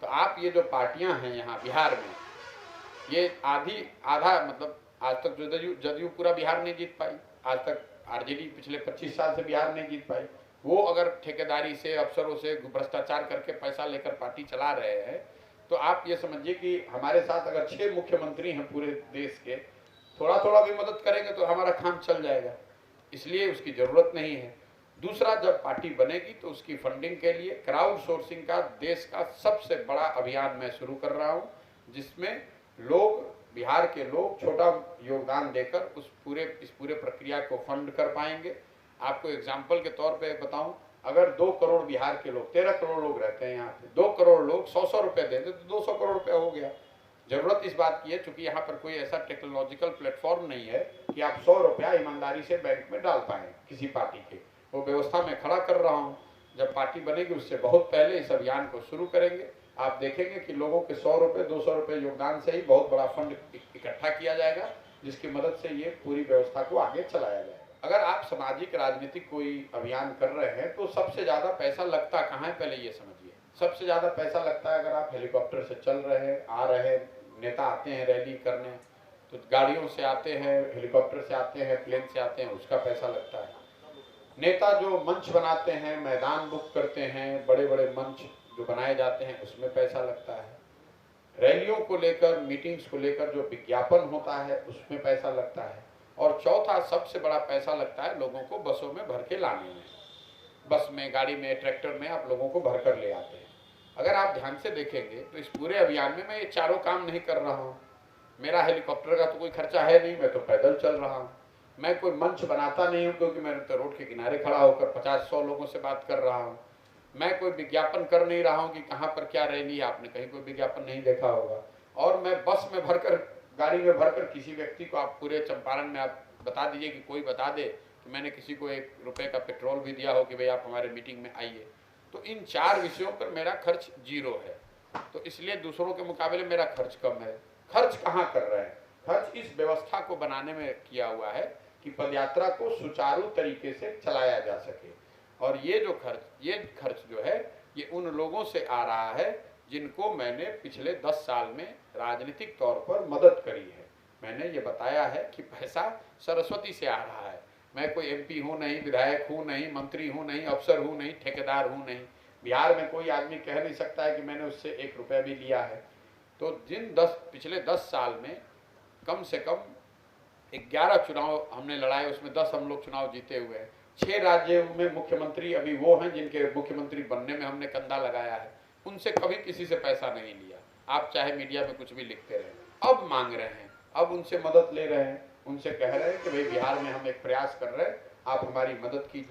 तो आप ये जो पार्टियां हैं यहाँ बिहार में, ये आधा मतलब आज तक जदयू जदयू पूरा बिहार नहीं जीत पाई, आज तक आरजेडी पिछले 25 साल से बिहार नहीं जीत पाई। वो अगर ठेकेदारी से, अफसरों से भ्रष्टाचार करके पैसा लेकर पार्टी चला रहे हैं, तो आप ये समझिए कि हमारे साथ अगर 6 मुख्यमंत्री हैं पूरे देश के, थोड़ा थोड़ा भी मदद करेंगे तो हमारा काम चल जाएगा, इसलिए उसकी जरूरत नहीं है। दूसरा, जब पार्टी बनेगी तो उसकी फंडिंग के लिए क्राउड सोर्सिंग का देश का सबसे बड़ा अभियान मैं शुरू कर रहा हूँ, जिसमें लोग, बिहार के लोग छोटा योगदान देकर इस पूरे प्रक्रिया को फंड कर पाएंगे। आपको एग्जाम्पल के तौर पे बताऊं, अगर 2 करोड़ बिहार के लोग, 13 करोड़ लोग रहते हैं यहाँ पे, 2 करोड़ लोग 100-100 रुपये देते तो 200 करोड़ रुपया हो गया। जरूरत इस बात की है, चूंकि यहाँ पर कोई ऐसा टेक्नोलॉजिकल प्लेटफॉर्म नहीं है कि आप 100 रुपया ईमानदारी से बैंक में डाल पाए किसी पार्टी के, वो व्यवस्था मैं खड़ा कर रहा हूँ। जब पार्टी बनेगी उससे बहुत पहले इस अभियान को शुरू करेंगे। आप देखेंगे कि लोगों के 100 रुपये 200 रुपये योगदान से ही बहुत बड़ा फंड इकट्ठा किया जाएगा, जिसकी मदद से ये पूरी व्यवस्था को आगे चलाया जाएगा। अगर आप सामाजिक राजनीतिक कोई अभियान कर रहे हैं तो सबसे ज़्यादा पैसा लगता कहाँ है, पहले ये समझिए। सबसे ज़्यादा पैसा लगता है अगर आप हेलीकॉप्टर से चल रहे हैं, आ रहे हैं, नेता आते हैं रैली करने, तो गाड़ियों से आते हैं, हेलीकॉप्टर से आते हैं, प्लेन से आते हैं, उसका पैसा लगता है। नेता जो मंच बनाते हैं, मैदान बुक करते हैं, बड़े बड़े मंच जो बनाए जाते हैं, उसमें पैसा लगता है। रैलियों को लेकर, मीटिंग्स को लेकर जो विज्ञापन होता है उसमें पैसा लगता है। और चौथा सबसे बड़ा पैसा लगता है लोगों को बसों में भर के लाने में। बस में, गाड़ी में, ट्रैक्टर में आप लोगों को भर कर ले आते हैं। अगर आप ध्यान से देखेंगे तो इस पूरे अभियान में मैं ये चारों काम नहीं कर रहा हूँ। मेरा हेलीकॉप्टर का तो कोई खर्चा है नहीं, मैं तो पैदल चल रहा हूँ। मैं कोई मंच बनाता नहीं हूँ, क्योंकि मैं तो रोड के किनारे खड़ा होकर 50-100 लोगों से बात कर रहा हूँ। मैं कोई विज्ञापन कर नहीं रहा हूँ कि कहाँ पर क्या रैली है, आपने कहीं कोई विज्ञापन नहीं देखा होगा। और मैं बस में भरकर, गाड़ी में भरकर, किसी व्यक्ति को आप पूरे चंपारण में आप बता दीजिए कि कोई बता दे कि मैंने किसी को 1 रुपये का पेट्रोल भी दिया हो कि भाई आप हमारे मीटिंग में आइए। तो इन 4 विषयों पर मेरा खर्च 0 है, तो इसलिए दूसरों के मुकाबले मेरा खर्च कम है। खर्च कहाँ कर रहे हैं? खर्च इस व्यवस्था को बनाने में किया हुआ है कि पदयात्रा को सुचारू तरीके से चलाया जा सके। और ये खर्च जो है, ये उन लोगों से आ रहा है जिनको मैंने पिछले 10 साल में राजनीतिक तौर पर मदद करी है। मैंने ये बताया है कि पैसा सरस्वती से आ रहा है। मैं कोई MP हूँ नहीं, विधायक हूँ नहीं, मंत्री हूँ नहीं, अफसर हूँ नहीं, ठेकेदार हूँ नहीं। बिहार में कोई आदमी कह नहीं सकता है कि मैंने उससे 1 रुपया भी लिया है। तो पिछले 10 साल में कम से कम 11 चुनाव हमने लड़ाए, उसमें 10 हम लोग चुनाव जीते हुए हैं। 6 राज्यों में मुख्यमंत्री अभी वो हैं जिनके मुख्यमंत्री बनने में हमने कंधा लगाया है। उनसे कभी किसी से पैसा नहीं लिया। आप चाहे मीडिया में कुछ भी लिखते रहे, अब मांग रहे हैं, अब उनसे मदद ले रहे हैं, उनसे कह रहे हैं कि भाई बिहार में हम एक प्रयास कर रहे हैं, आप हमारी मदद कीजिए।